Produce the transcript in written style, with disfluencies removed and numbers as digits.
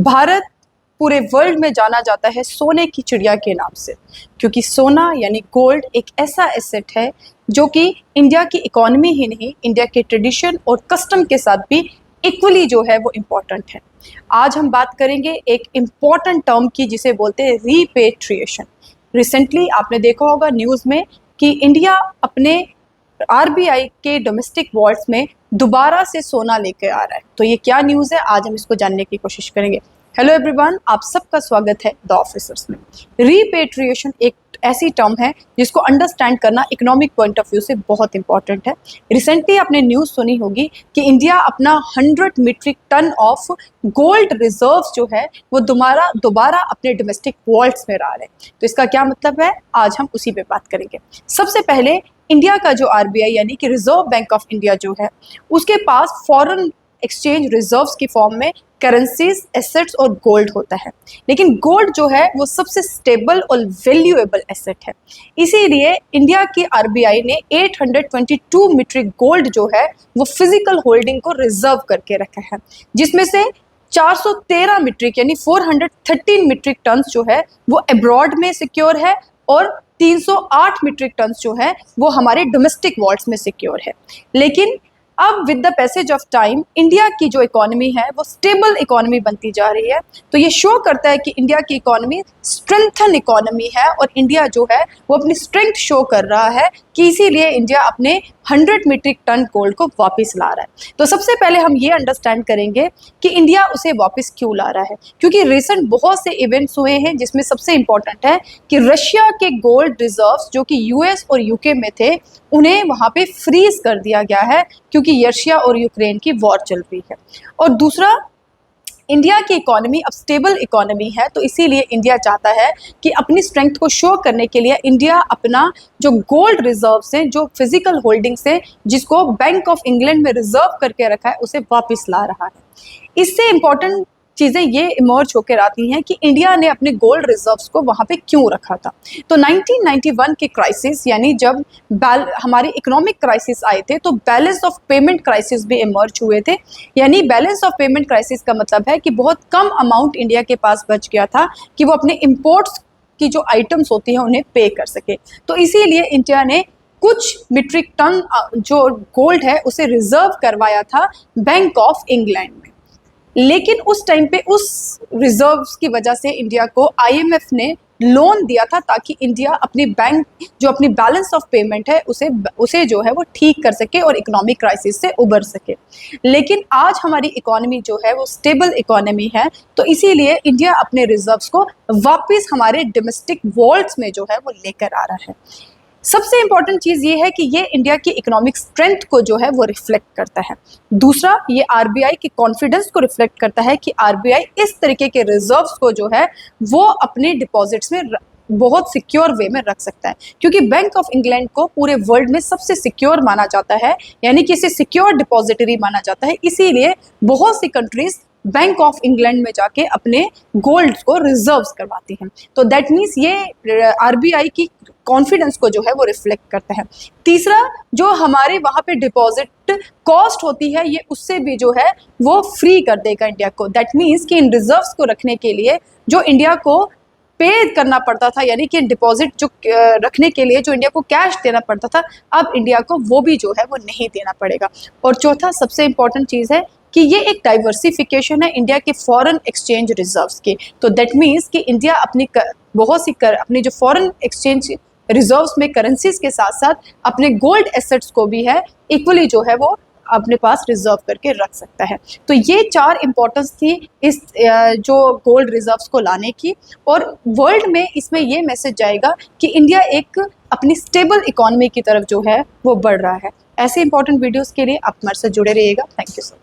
भारत पूरे वर्ल्ड में जाना जाता है सोने की चिड़िया के नाम से, क्योंकि सोना यानी गोल्ड एक ऐसा एसेट है जो कि इंडिया की इकोनॉमी ही नहीं, इंडिया के ट्रेडिशन और कस्टम के साथ भी इक्वली जो है वो इम्पॉर्टेंट है। आज हम बात करेंगे एक इम्पॉर्टेंट टर्म की जिसे बोलते हैं रीपेट्रिएशन। रिसेंटली आपने देखा होगा न्यूज़ में कि इंडिया अपने आरबीआई के डोमेस्टिक वॉल्ट्स में दोबारा से सोना लेके आ रहा है। तो ये क्या न्यूज़ है, आज हम इसको जानने की कोशिश करेंगे। हेलो एवरीवन, आप सबका स्वागत है द ऑफिसर्स में। रीपेट्रिएशन एक ऐसी टर्म है जिसको अंडरस्टैंड करना इकोनॉमिक पॉइंट ऑफ व्यू से बहुत इंपॉर्टेंट है। रिसेंटली आपने न्यूज़ सुनी होगी कि इंडिया अपना 100 metric ton of gold reserves जो है वो दोबारा अपने डोमेस्टिक वॉल्ट्स में ला रहे हैं। तो इसका क्या मतलब है, आज हम उसी पे बात करेंगे। सबसे पहले इंडिया का जो आरबीआई यानी कि रिजर्व बैंक ऑफ इंडिया जो है उसके पास फॉरेन एक्सचेंज रिजर्व्स की फॉर्म में करेंसीज, एसेट्स और गोल्ड होता है। लेकिन गोल्ड जो है वो सबसे स्टेबल और वैल्यूएबल एसेट है। इसीलिए इंडिया की आरबीआई ने 822 मीट्रिक गोल्ड जो है वो फिजिकल होल्डिंग को रिजर्व करके रखा है, जिसमें से 413 मीट्रिक यानी 413 मीट्रिक टन जो है वो अब्रॉड में सिक्योर है और 308 मीट्रिक टन जो है वो हमारे डोमेस्टिक वॉल्ट्स में सिक्योर है। लेकिन अब with the passage of time India की जो इकोनॉमी है वो स्टेबल इकोनॉमी बनती जा रही है। तो ये शो करता है कि इंडिया की इकोनॉमी स्ट्रेंथन इकोनॉमी है और इंडिया जो है वो अपनी स्ट्रेंथ शो कर रहा है कि इसीलिए इंडिया अपने 100 मीट्रिक टन गोल्ड को वापस ला रहा है। तो सबसे पहले हम ये अंडरस्टैंड करेंगे कि इंडिया उसे वापस क्यों ला रहा है, क्योंकि रिसेंट बहुत से इवेंट्स हुए हैं जिसमें सबसे इंपॉर्टेंट है कि रशिया के गोल्ड रिजर्व्स जो कि यूएस और यूके में थे उन्हें वहाँ पे फ्रीज कर दिया गया है, क्योंकि रशिया और यूक्रेन की वॉर चल रही है। और दूसरा, इंडिया की इकोनॉमी अब स्टेबल इकोनॉमी है, तो इसीलिए इंडिया चाहता है कि अपनी स्ट्रेंथ को शो करने के लिए इंडिया अपना जो गोल्ड रिजर्व्स हैं, जो फिजिकल होल्डिंग्स हैं, जिसको बैंक ऑफ इंग्लैंड में रिजर्व करके रखा है, उसे वापस ला रहा है। इससे इंपॉर्टेंट चीज़ें ये इमर्ज होकर आती हैं कि इंडिया ने अपने गोल्ड रिजर्व्स को वहाँ पे क्यों रखा था। तो 1991 के क्राइसिस यानी जब हमारे इकोनॉमिक क्राइसिस आए थे तो बैलेंस ऑफ पेमेंट क्राइसिस भी इमर्ज हुए थे। यानी बैलेंस ऑफ पेमेंट क्राइसिस का मतलब है कि बहुत कम अमाउंट इंडिया के पास बच गया था कि वो अपने इम्पोर्ट्स की जो आइटम्स होती हैं उन्हें पे कर सके। तो इसीलिए इंडिया ने कुछ मीट्रिक टन जो गोल्ड है उसे रिजर्व करवाया था बैंक ऑफ इंग्लैंड में। लेकिन उस टाइम पे उस रिजर्व्स की वजह से इंडिया को आईएमएफ ने लोन दिया था ताकि इंडिया अपनी बैंक जो अपनी बैलेंस ऑफ पेमेंट है उसे जो है वो ठीक कर सके और इकोनॉमिक क्राइसिस से उबर सके। लेकिन आज हमारी इकोनॉमी जो है वो स्टेबल इकोनॉमी है, तो इसीलिए इंडिया अपने रिजर्व्स को वापस हमारे डोमेस्टिक वॉल्ट्स में जो है वो लेकर आ रहा है। सबसे इंपॉर्टेंट चीज़ ये है कि ये इंडिया की इकोनॉमिक स्ट्रेंथ को जो है वो रिफ्लेक्ट करता है। दूसरा, ये आरबीआई के कॉन्फिडेंस को रिफ्लेक्ट करता है कि आरबीआई इस तरीके के रिजर्व्स को जो है वो अपने डिपॉजिट्स में बहुत सिक्योर वे में रख सकता है, क्योंकि बैंक ऑफ इंग्लैंड को पूरे वर्ल्ड में सबसे सिक्योर माना जाता है, यानी कि इसे सिक्योर डिपॉजिटरी माना जाता है। इसीलिए बहुत सी कंट्रीज बैंक ऑफ इंग्लैंड में जाके अपने गोल्ड को रिजर्व्स करवाती हैं। तो दैट मीन्स ये आरबीआई की कॉन्फिडेंस को जो है वो रिफ्लेक्ट करता है। तीसरा, जो हमारे वहाँ पे डिपॉजिट कॉस्ट होती है ये उससे भी जो है वो फ्री कर देगा इंडिया को। दैट मीन्स कि इन रिजर्व्स को रखने के लिए जो इंडिया को पे करना पड़ता था, यानी कि डिपॉजिट जो रखने के लिए जो इंडिया को कैश देना पड़ता था, अब इंडिया को वो भी जो है वो नहीं देना पड़ेगा। और चौथा, सबसे इंपॉर्टेंट चीज़ है कि ये एक डाइवर्सिफिकेशन है इंडिया के फॉरेन एक्सचेंज रिजर्व्स की। तो दैट मीन्स कि इंडिया अपनी अपनी जो फॉरेन एक्सचेंज रिजर्व्स में करेंसीज के साथ साथ अपने गोल्ड एसेट्स को भी है इक्वली जो है वो अपने पास रिजर्व करके रख सकता है। तो ये 4 इंपॉर्टेंस थी इस जो गोल्ड रिजर्व्स को लाने की। और वर्ल्ड में इसमें ये मैसेज जाएगा कि इंडिया एक अपनी स्टेबल इकोनॉमी की तरफ जो है वो बढ़ रहा है। ऐसे इंपॉर्टेंट वीडियोस के लिए आप हमारे साथ जुड़े रहिएगा। Thank you so much.